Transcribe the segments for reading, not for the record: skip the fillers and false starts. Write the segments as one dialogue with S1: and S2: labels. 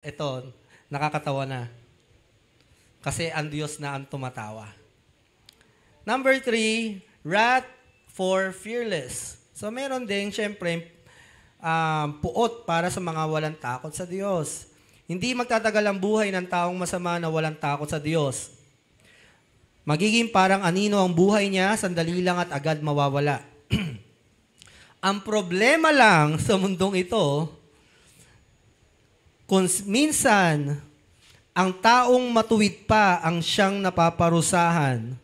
S1: Ito, nakakatawa na. Kasi ang Diyos na ang tumatawa. Number 3, wrath for fearless. So meron din, syempre, puot para sa mga walang takot sa Diyos. Hindi magtatagal ang buhay ng taong masama na walang takot sa Diyos. Magiging parang anino ang buhay niya, sandali lang at agad mawawala. Ang problema lang sa mundong ito, kung minsan, ang taong matuwid pa ang siyang napaparusahan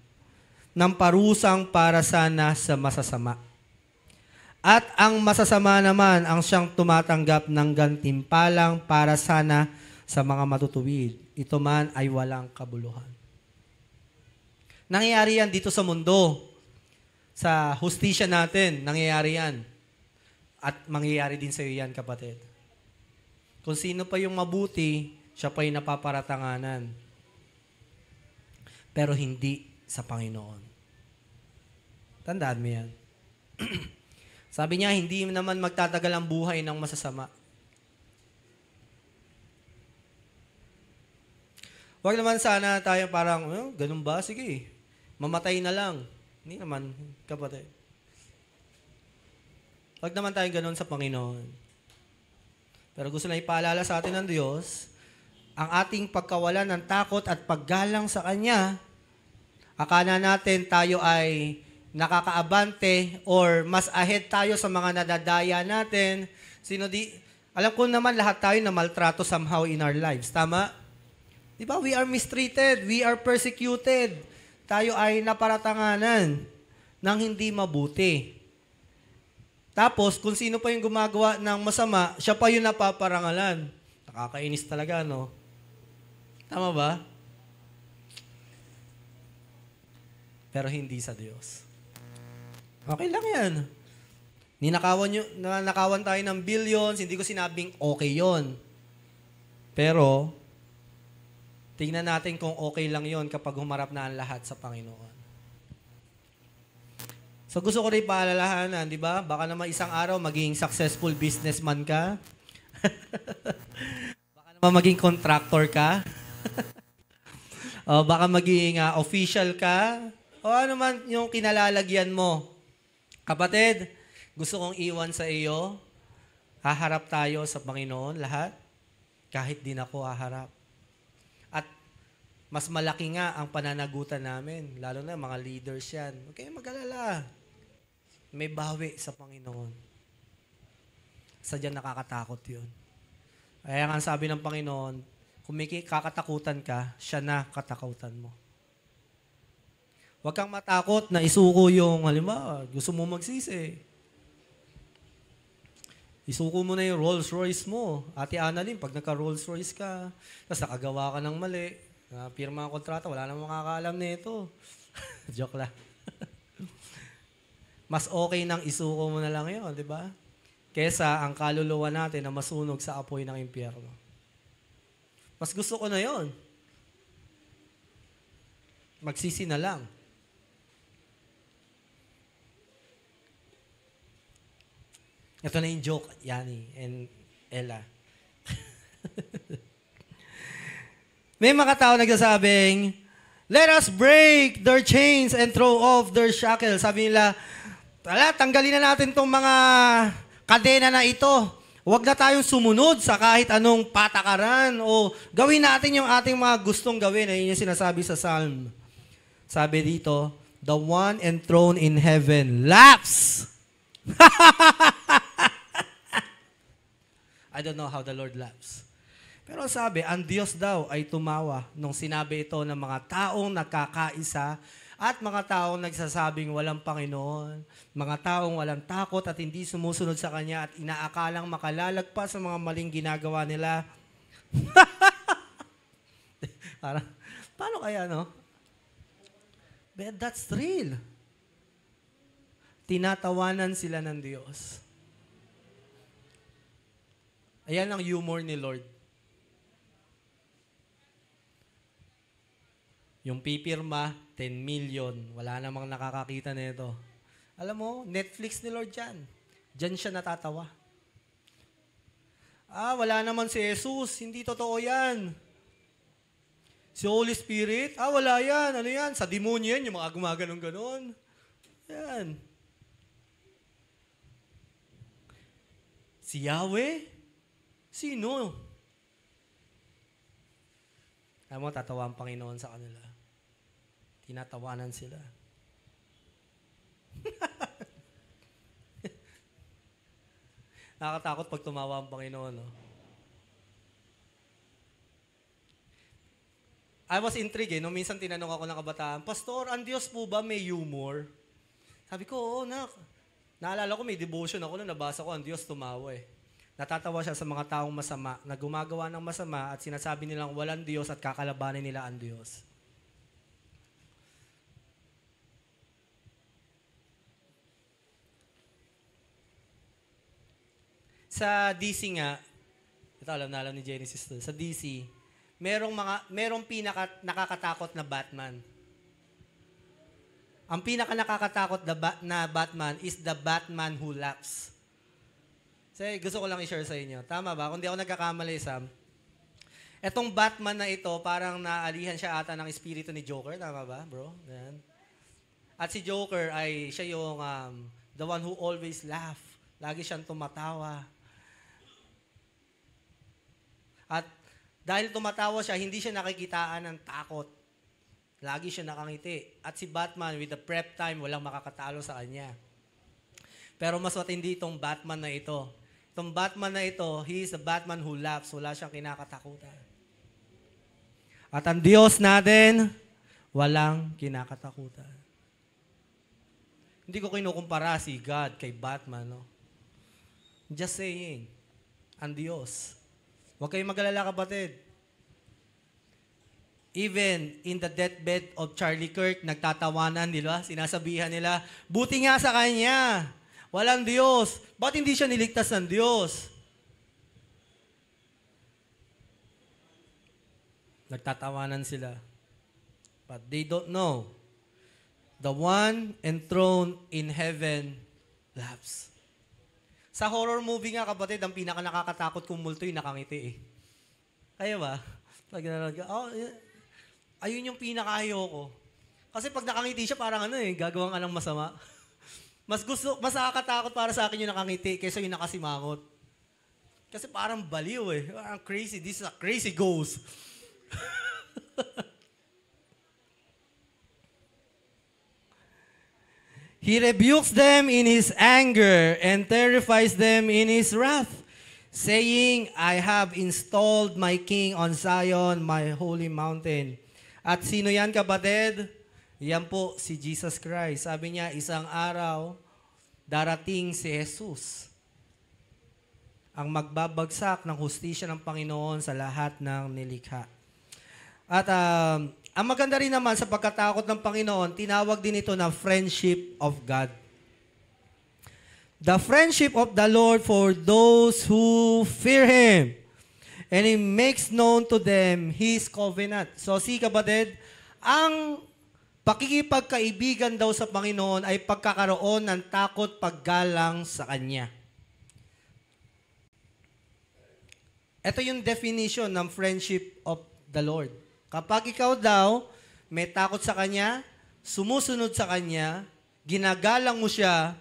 S1: ng parusang para sana sa masasama. At ang masasama naman ang siyang tumatanggap ng gantimpalang para sana sa mga matutuwid. Ito man ay walang kabuluhan. Nangyayari yan dito sa mundo. Sa hustisya natin, nangyayari yan. At mangyayari din sa iyo yan, kapatid. Kung sino pa yung mabuti, siya pa yung napaparatanganan. Pero hindi sa Panginoon. Tandaan mo yan. Sabi niya, hindi naman magtatagal ang buhay ng masasama. Huwag naman sana tayo parang, ganun ba? Sige, mamatay na lang. Hindi naman, kapatid. Huwag naman tayo ganun sa Panginoon. Pero gusto na ipaalala sa atin ng Diyos, ang ating pagkawalan ng takot at paggalang sa Kanya, akala natin tayo ay nakakaabante or mas ahead tayo sa mga nadadaya natin. Alam ko naman lahat tayo na maltrato somehow in our lives. Tama? Di ba? We are mistreated. We are persecuted. Tayo ay naparatanganan ng hindi mabuti. Tapos, kung sino pa yung gumagawa ng masama, siya pa yung napaparangalan. Nakakainis talaga, no? Tama ba? Pero hindi sa Diyos. Okay lang yan. Ninakawan tayo ng billions, hindi ko sinabing okay yon. Pero, tingnan natin kung okay lang yon kapag humarap na ang lahat sa Panginoon. So gusto ko rin paalalahanan, di ba? Baka naman isang araw maging successful businessman ka. Baka naman maging contractor ka. O baka maging official ka. O ano man yung kinalalagyan mo. Kapatid, gusto kong iwan sa iyo, haharap tayo sa Panginoon lahat, kahit din ako haharap. At mas malaki nga ang pananagutan namin, lalo na mga leaders yan. Huwag kayong mag-alala. May bawi sa Panginoon. Sadyang nakakatakot yun. Kaya nga sabi ng Panginoon, kung may kakatakutan ka, siya na katakutan mo. Huwag kang matakot na isuko yung, halimbawa, gusto mo magsisi. Isuko mo na yung Rolls Royce mo. Ate Annalyn, pag nagka-Rolls Royce ka, tapos nakagawa ka ng mali, pirma ang kontrata, wala namang makakaalam nito. Joke lang. Mas okay nang isuko mo na lang yun, di ba? Kesa ang kaluluwa natin na masunog sa apoy ng impyerno. Mas gusto ko na yon. Magsisi na lang. Ito na yung joke, Yani and Ella. May mga tao nagsasabing, let us break their chains and throw off their shackles. Sabi nila, tanggalin na natin itong mga kadena na ito. Huwag na tayong sumunod sa kahit anong patakaran o gawin natin yung ating mga gustong gawin. Ayun yung sinasabi sa Psalm. Sabi dito, the one enthroned in heaven laughs. I don't know how the Lord laughs. Pero sabi, ang Diyos daw ay tumawa nung sinabi ito ng mga taong nakakaisa at mga taong nagsasabing walang Panginoon, mga taong walang takot at hindi sumusunod sa Kanya at inaakalang makalalagpas sa mga maling ginagawa nila. Paano kaya, no? But that's real. Tinatawanan sila ng Diyos. Ayan ang humor ni Lord. Yung pipirma, 10 million. Wala namang nakakakita nito. Alam mo, Netflix ni Lord yan. Diyan siya natatawa. Wala naman si Jesus. Hindi totoo yan. Si Holy Spirit, wala yan. Ano yan? Sa demonyo yan, yung mga gumaganon-ganon. Yan. Si Yahweh? Sino? Alam mo, tatawa ang Panginoon sa kanila. Tinatawanan sila. Nakakatakot pag tumawa ang Panginoon, no? I was intrigued, nung minsan tinanong ako ng kabataan, Pastor, ang Diyos po ba may humor? Sabi ko, oo, nak. Naalala ko, may devotion ako nung nabasa ko, ang Diyos tumawa eh. Natatawa siya sa mga taong masama, na gumagawa ng masama at sinasabi nilang walang Diyos at kakalabanin nila ang Diyos. Sa DC nga, ito alam na alam ni Genesis to, sa DC, merong nakakatakot na Batman. Ang pinaka nakakatakot na Batman is the Batman who laughs. Kasi gusto ko lang i-share sa inyo. Tama ba? Kung di ako nagkakamali, Sam, etong Batman na ito, parang naalihan siya ata ng espiritu ni Joker. Tama ba, bro? Yan. At si Joker ay siya yung the one who always laugh. Lagi siyang tumatawa. At dahil tumatawa siya, hindi siya nakikitaan ng takot. Lagi siya nakangiti. At si Batman, with the prep time, walang makakatalo sa kanya. Pero mas matindi itong Batman na ito. Itong Batman na ito, he is the Batman who laughs. Wala siyang kinakatakutan. At ang Diyos natin, walang kinakatakutan. Hindi ko kinukumpara si God kay Batman, no? Just saying, ang Diyos. Huwag kayong mag-alala, kapatid. Even in the deathbed of Charlie Kirk, nagtatawanan, di ba? Sinasabihan nila, buti nga sa kanya. Walang Diyos. Ba't hindi siya niligtas ng Diyos? Nagtatawanan sila. But they don't know. The one enthroned in heaven laughs. Sa horror movie nga, kapatid, ang pinaka nakakatakot kong multo yung nakangiti eh. Kaya ba? Ayun yung pinaka-ayoko. Kasi pag nakangiti siya, parang gagawang ka ng masama. Mas nakakatakot para sa akin yung nakangiti kaysa yung nakasimangot. Kasi parang baliw eh. Parang crazy. This is a crazy ghost. He rebukes them in His anger and terrifies them in His wrath, saying, I have installed my King on Zion, my holy mountain. At sino yan, kapatid? Yan po si Jesus Christ. Sabi niya, isang araw, darating si Jesus, ang magbabagsak ng hustisya ng Panginoon sa lahat ng nilikha. At ang maganda rin naman sa pagkatakot ng Panginoon, tinawag din ito na friendship of God. The friendship of the Lord for those who fear Him. And He makes known to them His covenant. So, kapatid, ang pakikipagkaibigan daw sa Panginoon ay pagkakaroon ng takot paggalang sa Kanya. Ito yung definition ng friendship of the Lord. Kapag ikaw daw may takot sa Kanya, sumusunod sa Kanya, ginagalang mo siya,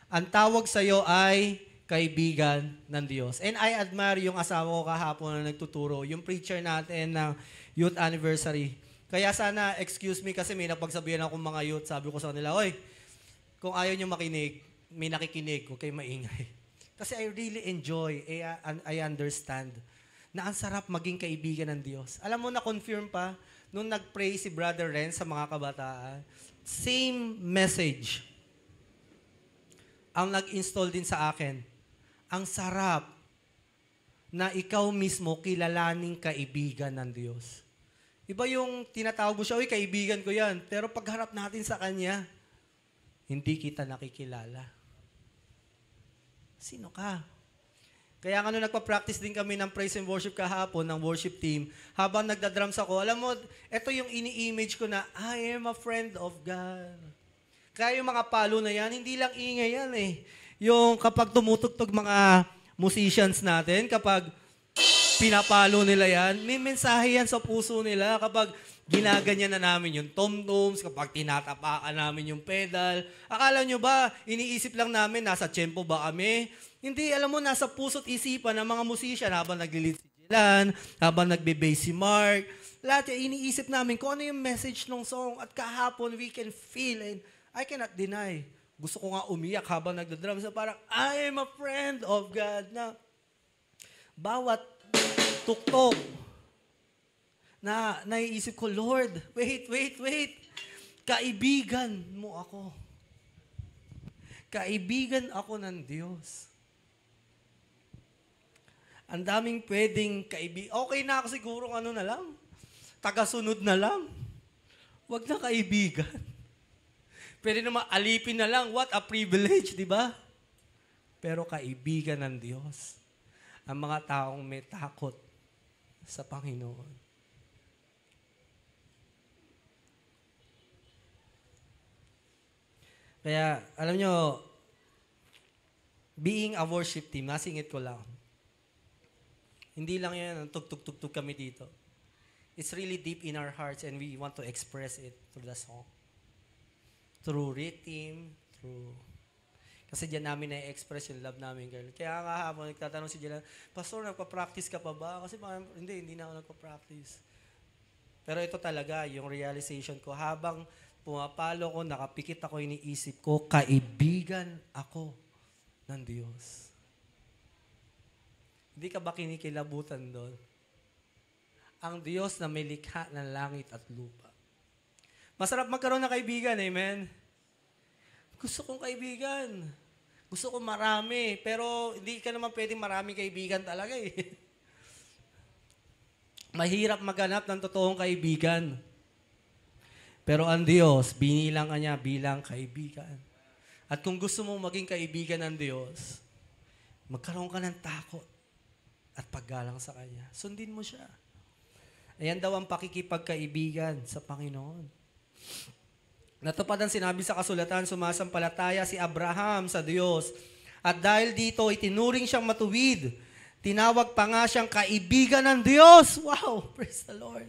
S1: ang tawag sa iyo ay kaibigan ng Diyos. And I admire yung asawa ko kahapon na nagtuturo, yung preacher natin ng youth anniversary. Kaya sana, excuse me kasi may napagsabihan akong mga youth, sabi ko sa kanila, oy, kung ayaw nyo makinig, may nakikinig, huwag kayo maingay. Kasi I really enjoy, I understand, na ang sarap maging kaibigan ng Diyos. Alam mo, na-confirm pa, nung nag-pray si Brother Ren sa mga kabataan, same message ang nag-install din sa akin. Ang sarap na ikaw mismo kilalaning kaibigan ng Diyos. Iba yung tinatawag mo siya, uy, kaibigan ko yan. Pero pagharap natin sa Kanya, hindi kita nakikilala. Sino ka? Kaya nga nung nagpa-practice din kami ng praise and worship kahapon, ng worship team, habang nagda-drums ako, alam mo, ito yung ini-image ko na, I am a friend of God. Kaya yung mga palo na yan, hindi lang ingay yan eh. Yung kapag tumutugtog mga musicians natin, kapag pinapalo nila yan. May mensahe yan sa puso nila kapag ginaganyan na namin yung tom-toms, kapag tinatapakan namin yung pedal. Akala nyo ba, iniisip lang namin, nasa tiyempo ba kami? Hindi, alam mo, nasa puso't isipan ng mga musician habang nag-lead si Jilan, habang nagbe-bass si Mark. Lahat yung iniisip namin kung ano yung message ng song. At kahapon, we can feel, and I cannot deny. Gusto ko nga umiyak habang nagdadrum. So parang, I am a friend of God na bawat tuktok na naiisip ko, Lord, wait. Kaibigan mo ako. Kaibigan ako ng Diyos. Ang daming pwedeng kaibigan. Okay na ako siguro ano na lang. Tagasunod na lang. Wag na kaibigan. Pwede naman alipin na lang. What a privilege, di ba? Pero kaibigan ng Diyos. Ang mga taong may takot sa Panginoon. Kaya, alam nyo, being a worship team, nasingit ko lang. Hindi lang yan, tug-tug-tug kami dito. It's really deep in our hearts and we want to express it through the song. Through rhythm, kasi diyan namin na-express yung love namin, girl. Kaya nga habang nagtatanong si Jilan, Pastor, nagpa-practice ka pa ba? Kasi hindi na ako nagpa-practice. Pero ito talaga, yung realization ko, habang pumapalo ko, nakapikit ako, iniisip ko, kaibigan ako ng Diyos. Hindi ka ba kinikilabutan doon? Ang Diyos na may likha ng langit at lupa. Masarap magkaroon ng kaibigan, amen? Gusto kong kaibigan. Gusto ko marami, pero hindi ka naman pwedeng maraming kaibigan talaga eh. Mahirap maghanap ng totoong kaibigan. Pero ang Diyos, binilang ka niya bilang kaibigan. At kung gusto mong maging kaibigan ng Diyos, magkaroon ka ng takot at paggalang sa Kanya. Sundin mo siya. Ayan daw ang pakikipagkaibigan sa Panginoon. Natupad ang sinabi sa kasulatan, sumasampalataya si Abraham sa Diyos. At dahil dito, itinuring siyang matuwid. Tinawag pa nga siyang kaibigan ng Diyos. Wow! Praise the Lord.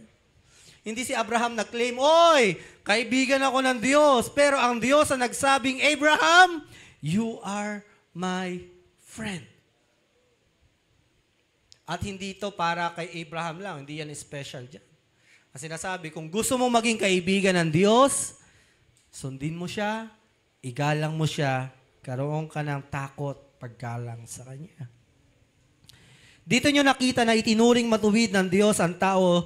S1: Hindi si Abraham nag-claim, oy, kaibigan ako ng Diyos. Pero ang Diyos ang nagsabing, Abraham, you are my friend. At hindi ito para kay Abraham lang. Hindi yan special dyan. Kasi nasabi, kung gusto mo maging kaibigan ng Diyos, sundin mo siya, igalang mo siya, karoon ka ng takot paggalang sa Kanya. Dito nyo nakita na itinuring matuwid ng Diyos ang tao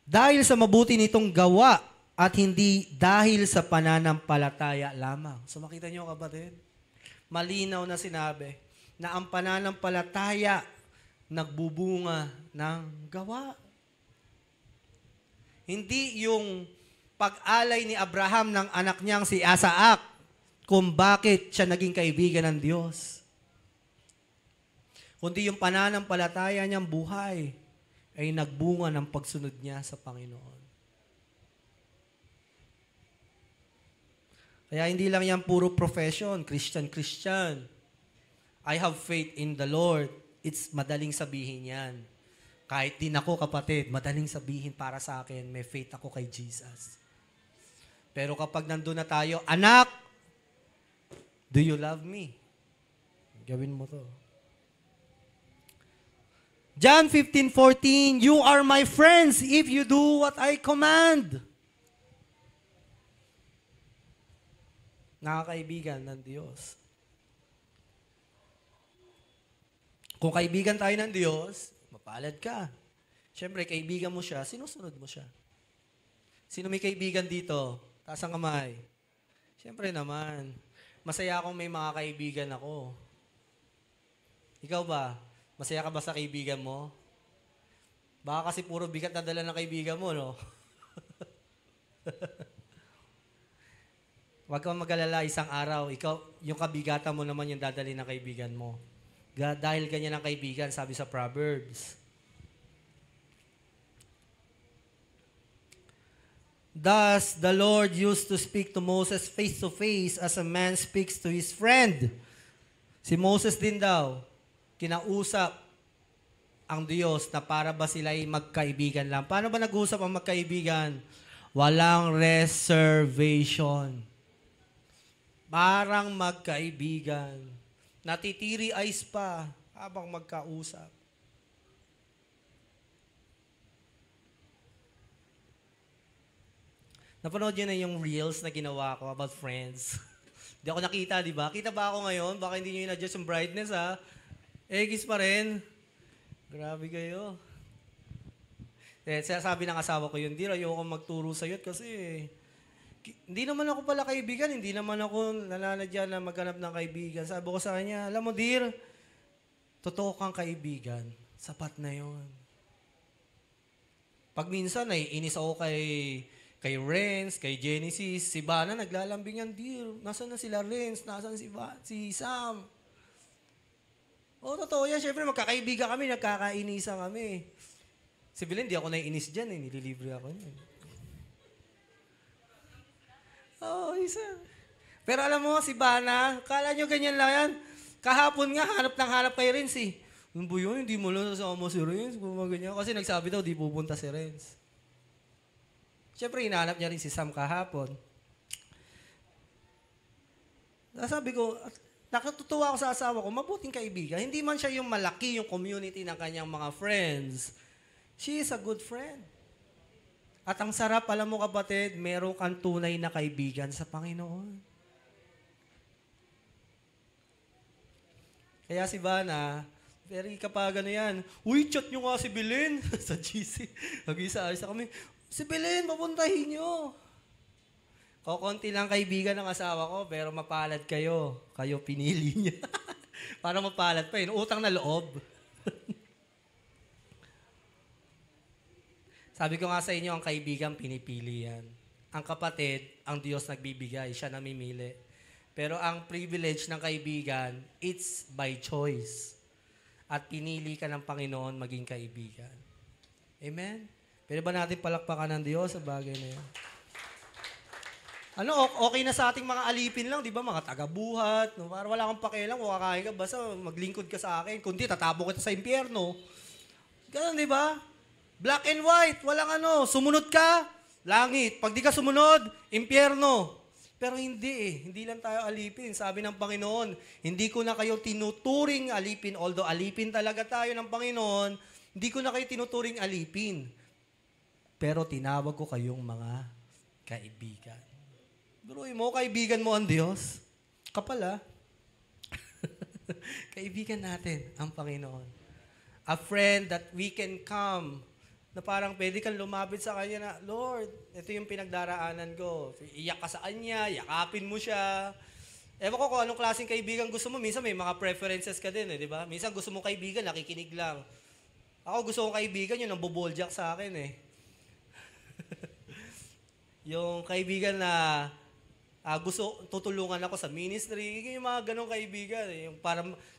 S1: dahil sa mabuti nitong gawa at hindi dahil sa pananampalataya lamang. So makita nyo kapatid, malinaw na sinabi na ang pananampalataya nagbubunga ng gawa. Hindi yung pag-alay ni Abraham ng anak niyang si Isaac kung bakit siya naging kaibigan ng Diyos. Kundi yung pananampalataya niyang buhay ay nagbunga ng pagsunod niya sa Panginoon. Kaya hindi lang yan puro profession, Christian. I have faith in the Lord. It's madaling sabihin yan. Kahit din ako, kapatid, madaling sabihin para sa akin, may faith ako kay Jesus. Pero kapag nandun na tayo, anak, do you love me? Gawin mo to. John 15:14, you are my friends if you do what I command. Nakakaibigan ng Diyos. Kung kaibigan tayo ng Diyos, mapalad ka. Siyempre, kaibigan mo siya, sinusunod mo siya. Sino may kaibigan dito? Taas ang kamay. Siyempre naman. Masaya akong may mga kaibigan ako. Ikaw ba? Masaya ka ba sa kaibigan mo? Baka kasi puro bigat na dala ng kaibigan mo, no? Huwag kang mag-alala isang araw. Ikaw, yung kabigatan mo naman yung dadali ng kaibigan mo. Dahil ganyan ang kaibigan, sabi sa Proverbs. Thus, the Lord used to speak to Moses face to face as a man speaks to his friend. Si Moses din daw, kinausap ang Diyos na para ba sila'y magkaibigan lang? Paano ba nag-uusap ang magkaibigan? Walang reservation. Parang magkaibigan. Natitiri eyes pa habang magkausap. Napanood nyo na yung reels na ginawa ko about friends. Hindi ako nakita, di ba? Kita ba ako ngayon? Baka hindi nyo in-adjust yung brightness, ha? Egis pa rin. Grabe kayo. Sabi ng asawa ko yun, Dir, ayoko magturo sa'yo kasi hindi naman ako pala kaibigan, hindi naman ako nalanadya na maghanap ng kaibigan. Sabi ko sa kanya, alam mo, Dir, totoo kang kaibigan. Sapat na yon. Pag minsan, naiinis ako kay Renz, kay Genesis, si Bana, naglalambingan, Dir, nasaan na sila Renz, nasaan si Sam? Totoo yan. Siyempre, magkakaibigan kami, nagkakainisan kami. Si Belen, di ako naiinis dyan, nililibre ako niyan. Isa. Pero alam mo, si Bana, kala nyo ganyan lang yan. Kahapon nga, hanap kay Renz eh. Yung buyo, hindi mo lang sasama si Renz, ganyan. Kasi nagsabi daw, di pupunta si Renz. Siyempre, hinahanap niya rin si Sam kahapon. Sabi ko, nakatutuwa ako sa asawa ko, mabuting kaibigan. Hindi man siya yung malaki, yung community ng kanyang mga friends. She is a good friend. At ang sarap, alam mo kapatid, meron kang tunay na kaibigan sa Panginoon. Kaya si Bana, very kapag ano yan, uy, chat nyo nga si Belen sa GC. Nag-isa-ayos kami, si Belen, papuntahin nyo. Konti lang kaibigan ng asawa ko, pero mapalad kayo. Kayo pinili niya. Para mapalad pa yun. Utang na loob. Sabi ko nga sa inyo, ang kaibigan pinipili yan. Ang kapatid, ang Diyos nagbibigay. Siya namimili. Pero ang privilege ng kaibigan, it's by choice. At pinili ka ng Panginoon maging kaibigan. Amen? Pwede ba natin palakpakan ng Diyos sa bagay na yan? Okay na sa ating mga alipin lang, di ba? Mga taga-buhat. No? Para wala kang pakialam, kung kakain ka, basta maglingkod ka sa akin. Kundi, tatabo kita sa impyerno. Ganun, di ba? Black and white, walang sumunod ka, langit. Pag di ka sumunod, impyerno. Pero hindi hindi lang tayo alipin. Sabi ng Panginoon, hindi ko na kayo tinuturing alipin, although alipin talaga tayo ng Panginoon, hindi ko na kayo tinuturing alipin. Pero tinawag ko kayong mga kaibigan. Duruin mo, kaibigan mo ang Diyos. Kapal, kaibigan natin ang Panginoon. A friend that we can come na parang pwede kang lumapit sa Kanya na, Lord, ito yung pinagdaraanan ko. Iyak ka sa Kanya, yakapin mo siya. Ewan ko kung anong klaseng kaibigan gusto mo. Minsan may mga preferences ka din, di ba? Minsan gusto mong kaibigan, nakikinig lang. Ako gusto kong kaibigan, yun ang buboljak sa akin Yung kaibigan na gusto, tutulungan ako sa ministry, yung mga ganong kaibigan. Yung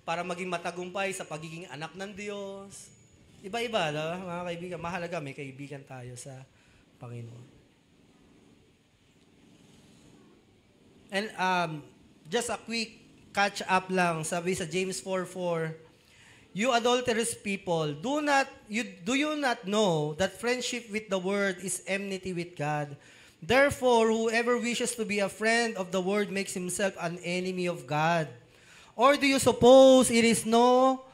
S1: para maging matagumpay sa pagiging anak ng Diyos. Iba-iba, mga kaibigan. Mahalaga, may kaibigan tayo sa Panginoon. And just a quick catch up lang. Sabi sa James 4:4, you adulterous people, do you not know that friendship with the world is enmity with God? Therefore, whoever wishes to be a friend of the world makes himself an enemy of God. Or do you suppose it is no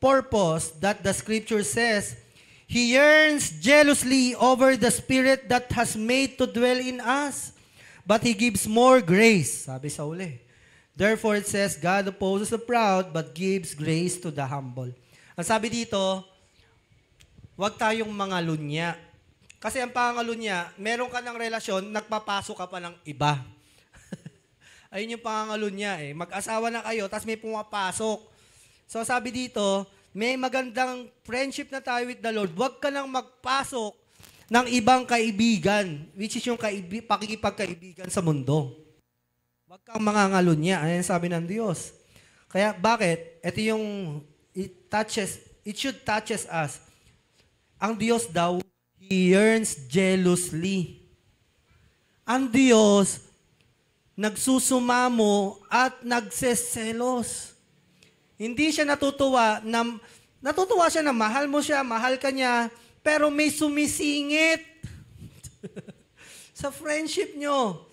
S1: purpose that the scripture says, He yearns jealously over the Spirit that has made to dwell in us, but He gives more grace. Sabi sa uli. Therefore it says, God opposes the proud, but gives grace to the humble. Ang sabi dito, huwag tayong mga lunya. Kasi ang pangalunya, meron ka ng relasyon, nagpapasok ka pa ng iba. Ayun yung pangalunya Mag-asawa na kayo, tapos may pumapasok. So sabi dito, may magandang friendship na tayo with the Lord. Huwag ka nang magpasok ng ibang kaibigan, which is yung pakikipagkaibigan sa mundo. Huwag kang mangangalunya. Ayan sabi ng Diyos. Kaya bakit? Ito yung it should touches us. Ang Diyos daw, He yearns jealously. Ang Diyos, nagsusumamo at nagseselos. Hindi siya natutuwa na Natutuwa siya na mahal mo siya, mahal ka niya, pero may sumisingit sa friendship nyo.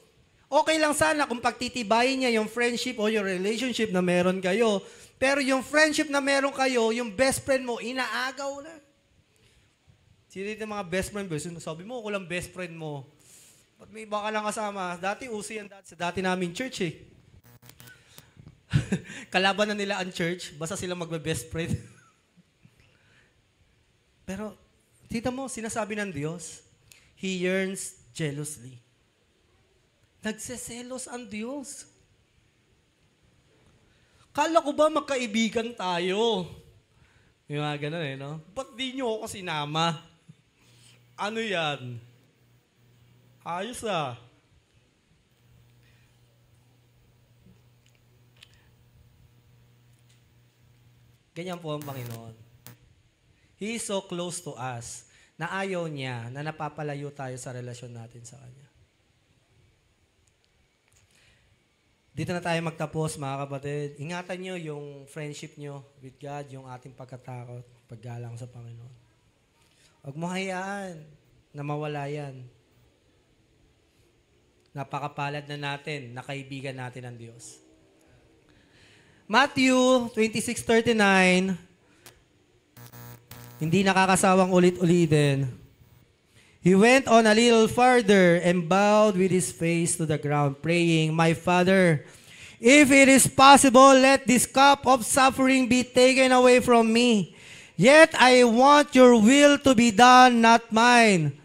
S1: Okay lang sana kung pagtitibayin niya yung friendship o yung relationship na meron kayo, pero yung friendship na meron kayo, yung best friend mo, inaagaw na. Sino yung mga best friend mo? Sabi mo, ako lang best friend mo. Ba't may iba ka lang kasama? Dati uso yan sa dati namin church eh. Kalaban na nila ang church, basta sila magbe-best friend. Pero, tita mo, sinasabi ng Diyos, He yearns jealously. Nagseselos ang Diyos. Kala ko ba magkaibigan tayo? Yung mga ganun eh, no? Ba't di nyo ako sinama? Ano yan? Ayos ah. Ganyan po ang Panginoon. He is so close to us na ayaw niya na napapalayo tayo sa relasyon natin sa Kanya. Dito na tayo magtapos, mga kapatid. Ingatan nyo yung friendship nyo with God, yung ating pagkatakot, paggalang sa Panginoon. Huwag mo hayaan na mawala yan. Napakapalad na natin, na kaibigan natin ang Diyos. Matthew 26:39, hindi nakakasawang ulit-ulitin. He went on a little farther and bowed with his face to the ground, praying, "My Father, if it is possible, let this cup of suffering be taken away from me. Yet I want your will to be done, not mine."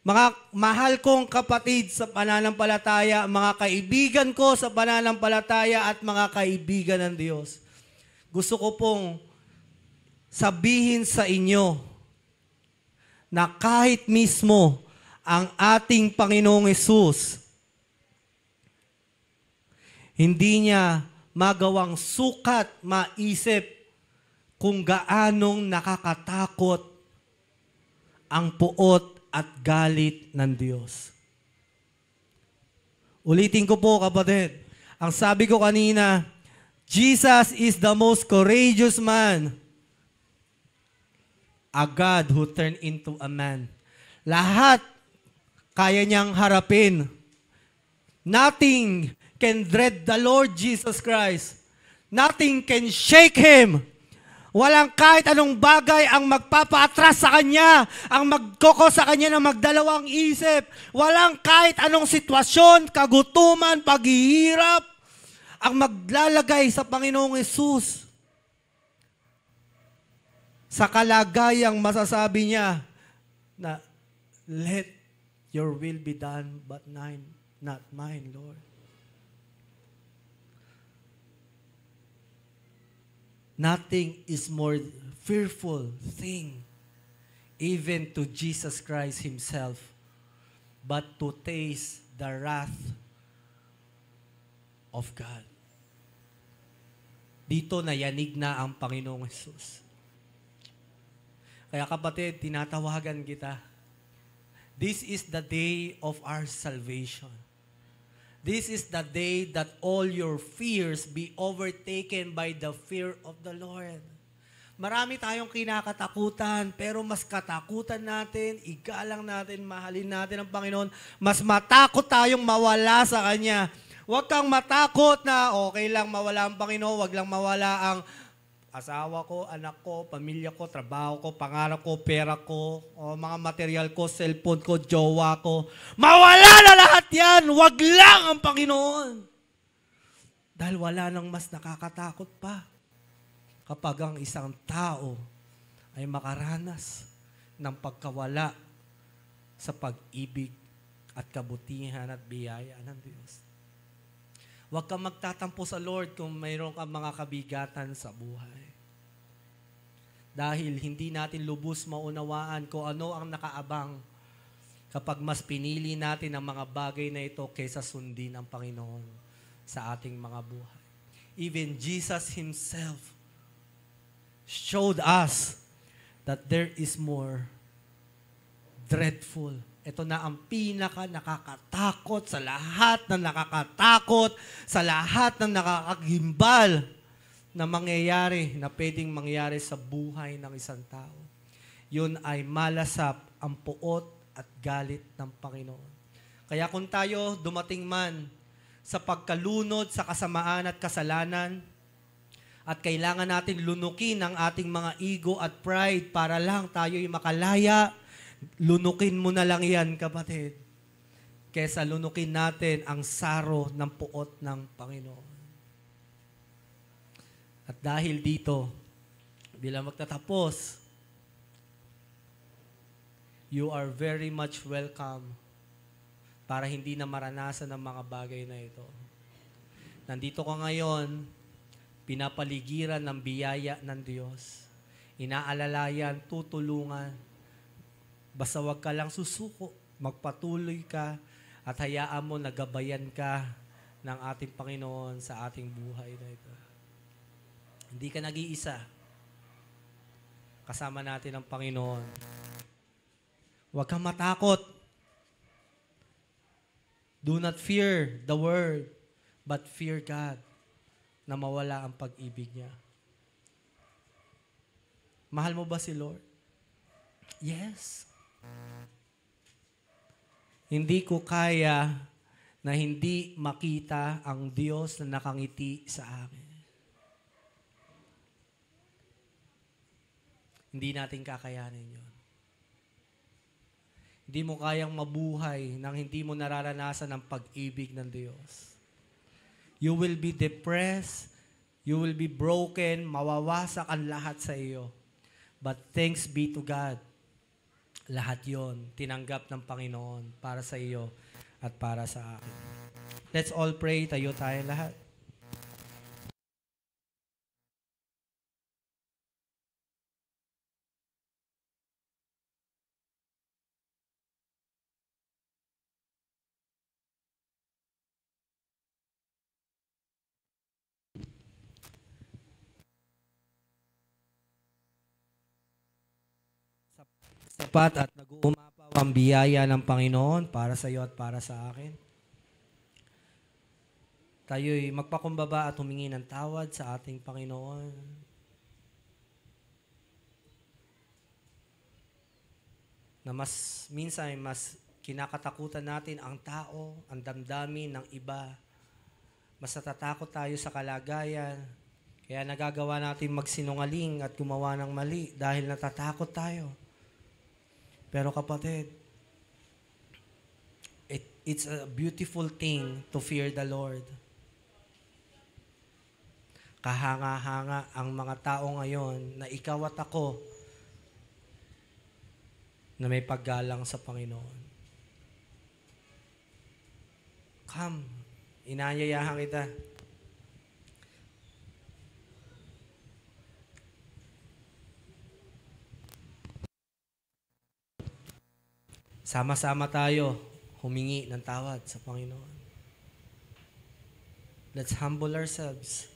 S1: Mga mahal kong kapatid sa pananampalataya, mga kaibigan ko sa pananampalataya at mga kaibigan ng Diyos, gusto ko pong sabihin sa inyo na kahit mismo ang ating Panginoong Hesus, hindi niya magawang sukat, maisip kung gaanong nakakatakot ang puot at galit ng Diyos. Ulitin ko po, kapatid. Ang sabi ko kanina, Jesus is the most courageous man. A God who turned into a man. Lahat kaya niyang harapin. Nothing can dread the Lord Jesus Christ. Nothing can shake Him. Walang kahit anong bagay ang magpapaatras sa Kanya, ang magkoko sa Kanya na magdalawang isip. Walang kahit anong sitwasyon, kagutuman, paghihirap, ang maglalagay sa Panginoong Hesus sa kalagayang masasabi niya na, "Let your will be done, but not mine, Lord." Nothing is more fearful thing, even to Jesus Christ Himself, but to taste the wrath of God. Dito nayanig na ang Panginoong Hesus. Kaya kapatid, tinatawagan kita. This is the day of our salvation. This is the day that all your fears be overtaken by the fear of the Lord. Marami tayong kinakatakutan, pero mas katakutan natin, igalang natin, mahalin natin ang Panginoon, mas matakot tayong mawala sa Kanya. Huwag kang matakot na okay lang mawala ang Panginoon, huwag lang mawala ang asawa ko, anak ko, pamilya ko, trabaho ko, pangarap ko, pera ko, o mga material ko, cellphone ko, jowa ko. Mawala na lahat yan! Wag lang ang Panginoon! Dahil wala nang mas nakakatakot pa kapag ang isang tao ay makaranas ng pagkawala sa pag-ibig at kabutihan at biyaya ng Diyos. Huwag kang magtatampo sa Lord kung mayroon kang mga kabigatan sa buhay. Dahil hindi natin lubos maunawaan kung ano ang nakaabang kapag mas pinili natin ang mga bagay na ito kaysa sundin ang Panginoon sa ating mga buhay. Even Jesus Himself showed us that there is more dreadful. Ito na ang pinaka nakakatakot sa lahat ng nakakatakot, sa lahat ng nakakagimbal na mangyayari, na pwedeng mangyari sa buhay ng isang tao. Yun ay malasap ang puot at galit ng Panginoon. Kaya kung tayo dumating man sa pagkalunod sa kasamaan at kasalanan, at kailangan natin lunukin ang ating mga ego at pride para lang tayo'y makalaya, lunukin mo na lang yan, kapatid, kesa lunukin natin ang saro ng puot ng Panginoon. At dahil dito, bilang magtatapos, you are very much welcome para hindi na maranasan ang mga bagay na ito. Nandito ka ngayon, pinapaligiran ng biyaya ng Diyos. Inaalalayan, tutulungan. Basta wag ka lang susuko, magpatuloy ka, at hayaan mo nagabayan ka ng ating Panginoon sa ating buhay na ito. Hindi ka nag-iisa. Kasama natin ang Panginoon. Huwag kang matakot. Do not fear the world, but fear God, na mawala ang pag-ibig niya. Mahal mo ba si Lord? Yes. Hindi ko kaya na hindi makita ang Diyos na nakangiti sa akin. Hindi natin kakayanin yun. Hindi mo kayang mabuhay nang hindi mo nararanasan ang pag-ibig ng Diyos. You will be depressed, you will be broken, mawawasak ang lahat sa iyo. But thanks be to God, lahat yon tinanggap ng Panginoon para sa iyo at para sa akin. Let's all pray, tayo lahat. Sapat at nag-uumapaw ang biyaya ng Panginoon para sa iyo at para sa akin. Tayo'y magpakumbaba at humingi ng tawad sa ating Panginoon. Na minsan mas kinakatakutan natin ang tao, ang damdamin ng iba. Mas natatakot tayo sa kalagayan. Kaya nagagawa natin magsinungaling at gumawa ng mali dahil natatakot tayo. Pero kapatid, it's a beautiful thing to fear the Lord. Kahanga-hanga ang mga tao ngayon na ikaw at ako na may paggalang sa Panginoon. Come, inaanyayahan kita. Sama-sama tayo humingi ng tawad sa Panginoon. Let's humble ourselves.